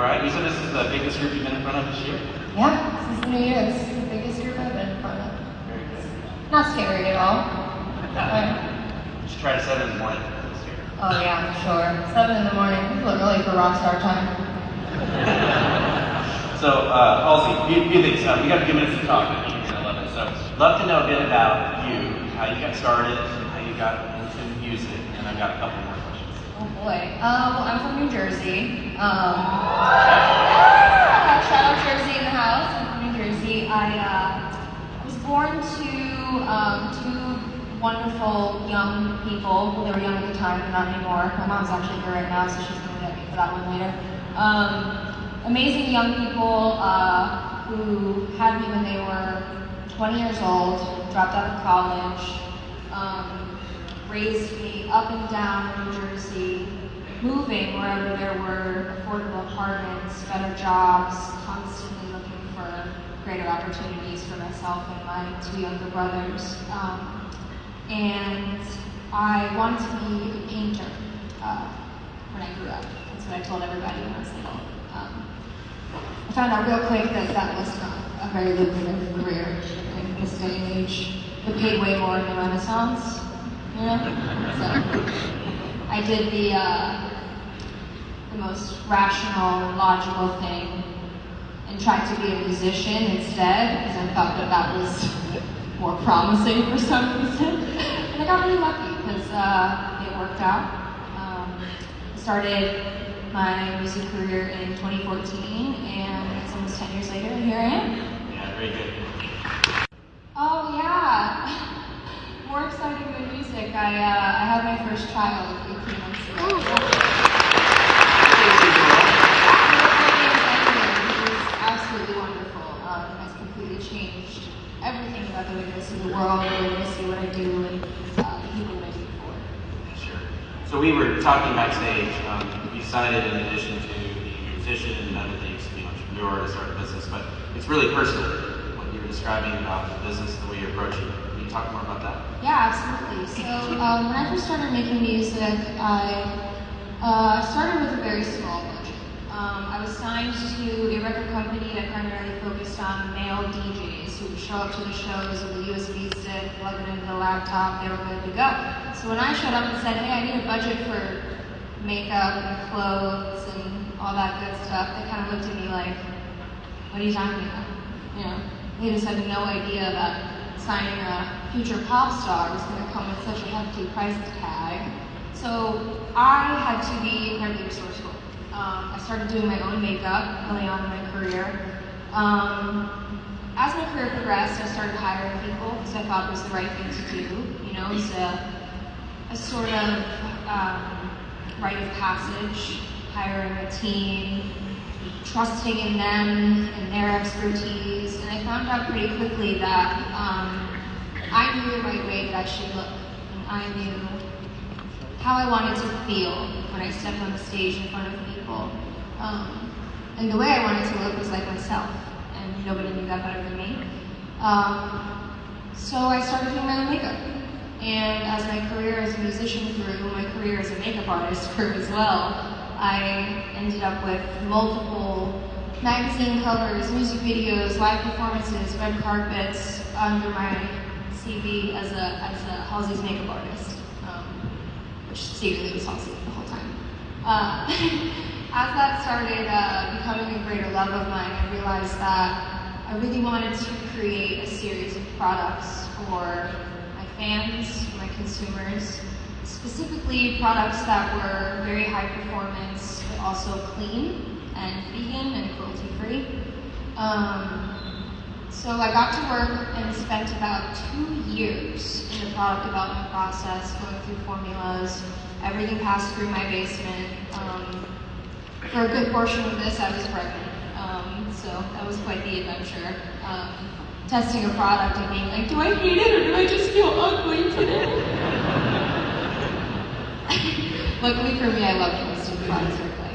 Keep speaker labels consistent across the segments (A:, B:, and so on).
A: bride. You said this is the biggest group you've been in front of this year?
B: Yeah, since the new year, this is the biggest group I've been in front of.
A: Very good.
B: Not scary at all.
A: You should try to 7 in the morning this year.
B: Oh yeah, for sure. 7 in the morning. This is early for rock star time.
A: So, Halsey, few things. We got a few minutes to talk, but you're going to love it. So, love to know a bit about you, how you got started, how you got into music, and I've got a couple more questions.
B: Oh boy. Well, I'm from New Jersey. Shout out Jersey in the house. I'm from New Jersey. I was born to two wonderful young people. Well, they were young at the time, but not anymore. My mom's actually here right now, so she's going to get me for that one later. Amazing young people who had me when they were 20 years old, dropped out of college, raised me up and down New Jersey, moving wherever there were affordable apartments, better jobs, constantly looking for greater opportunities for myself and my 2 younger brothers. And I wanted to be a painter when I grew up. That's what I told everybody when I was little. I found out real quick that that was not a very lucrative career in this day and age. It paid way more in the Renaissance, you know? So I did the most rational, logical thing and tried to be a musician instead because I thought that that was more promising for some reason. And I got really lucky because it worked out. I started my music career in 2014, and it's almost 10 years later, and here I am.
A: Yeah, very good.
B: Oh yeah, more exciting than music. I had my first child 18 months ago. It was absolutely wonderful. It has completely changed everything about the way that I see the world, the way that I see what I do, and the people that I do for.
A: Sure. So we were talking backstage. You decided, in addition to being a musician and other things, to be an entrepreneur to start a business, but it's really personal. What you were describing about the business, the way you're approaching it. Can you talk more about that?
B: Yeah, absolutely. So when I first started making music, I started with a very small budget. I was signed to a record company that primarily focused on male DJs who would show up to the shows with a USB stick, plug it into the laptop, they were good to go. So when I showed up and said, hey, I need a budget for makeup and clothes and all that good stuff, they kind of looked at me like, what are you talking about? You know, they just had no idea that signing a future pop star was going to come with such a hefty price tag. So I had to be incredibly resourceful. I started doing my own makeup early on in my career. As my career progressed, I started hiring people because I thought it was the right thing to do. You know, it's a sort of rite of passage, hiring a team, trusting in them and their expertise. And I found out pretty quickly that I knew the right way that I should look. And I knew how I wanted to feel when I stepped on the stage in front of people. And the way I wanted to look was like myself, and nobody knew that better than me. So I started doing my own makeup. And as my career as a musician grew, my career as a makeup artist grew as well. I ended up with multiple magazine covers, music videos, live performances, red carpets under my CV as a Halsey's makeup artist. Which secretly was Halsey the whole time. As that started becoming a greater love of mine, I realized that I really wanted to create a series of products for my fans, for my consumers, specifically products that were very high performance, but also clean and vegan and cruelty-free. So I got to work and spent about 2 years in the product development process, going through formulas. Everything passed through my basement. For a good portion of this, I was pregnant. So that was quite the adventure. Testing a product and being like, do I hate it or do I just feel ugly today? Luckily for me, I love testing products quickly.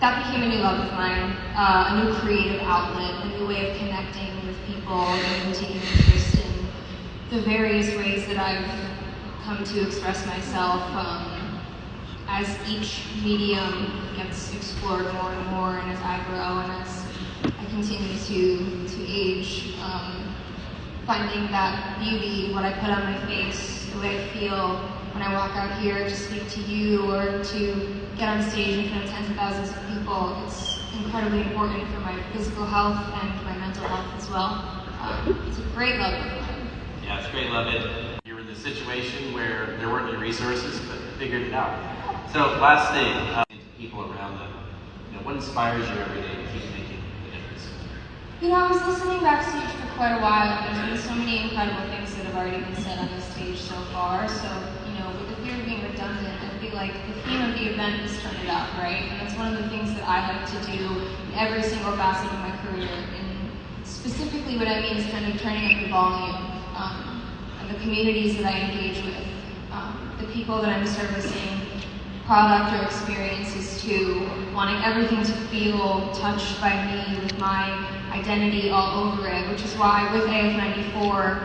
B: That became a new love of mine, a new creative outlet, a new way of connecting with people and taking interest in the various ways that I've come to express myself. I as each medium gets explored more and more, and as I grow and as I continue to age, finding that beauty, what I put on my face, the way I feel when I walk out here to speak to you or to get on stage in front of tens of thousands of people, it's incredibly important for my physical health and my mental health as well. It's a great love of mine.
A: Yeah, it's great love it. You were in the situation where there weren't any resources, but you figured it out. So last thing, people around them, what inspires you every day to keep making a difference?
B: I was listening backstage for quite a while, and there's been so many incredible things that have already been said on this stage so far. So, with the fear of being redundant, I feel like the theme of the event is turn it up, right? And that's one of the things that I like to do in every single facet of my career. And specifically what I mean is kind of turning up the volume, and the communities that I engage with, the people that I'm servicing, product or experiences to, wanting everything to feel touched by me with my identity all over it, which is why with AF94,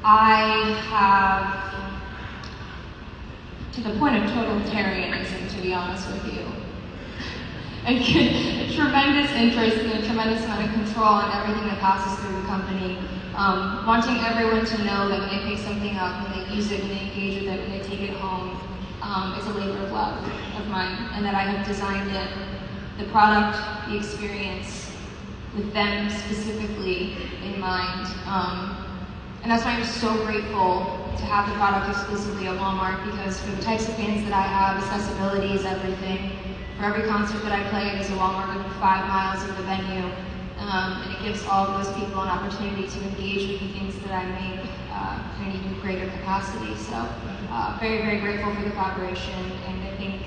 B: I have, to the point of totalitarianism, to be honest with you, a tremendous interest and a tremendous amount of control on everything that passes through the company. Wanting everyone to know that when they pick something up, when they use it, when they engage with it, when they take it home, it's a labor of love of mine, and that I have designed it, the product, the experience, with them specifically in mind. And that's why I'm so grateful to have the product exclusively at Walmart, because for the types of fans that I have, accessibility is everything. For every concert that I play, there's a Walmart within 5 miles of the venue, and it gives all of those people an opportunity to engage with the things that I make in an even greater capacity. So very, very grateful for the collaboration, and I think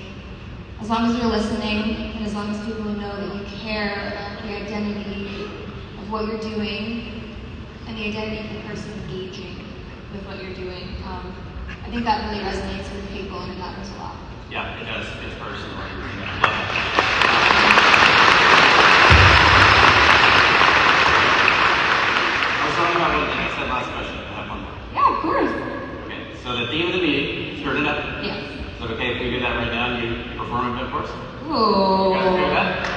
B: as long as you're listening, and as long as people know that you care about the identity of what you're doing, and the identity of the person engaging with what you're doing, I think that really resonates with people, and it matters a lot.
A: Yeah, it does. It's personal. I love it. I was talking about one thing I said last question. I have one more.
B: Yeah, of course.
A: Okay, so the theme of the meeting, turn it up.
B: Yes.
A: Is it okay if we do that right now and you perform a bit for us?
B: Ooh.
A: You guys okay with that?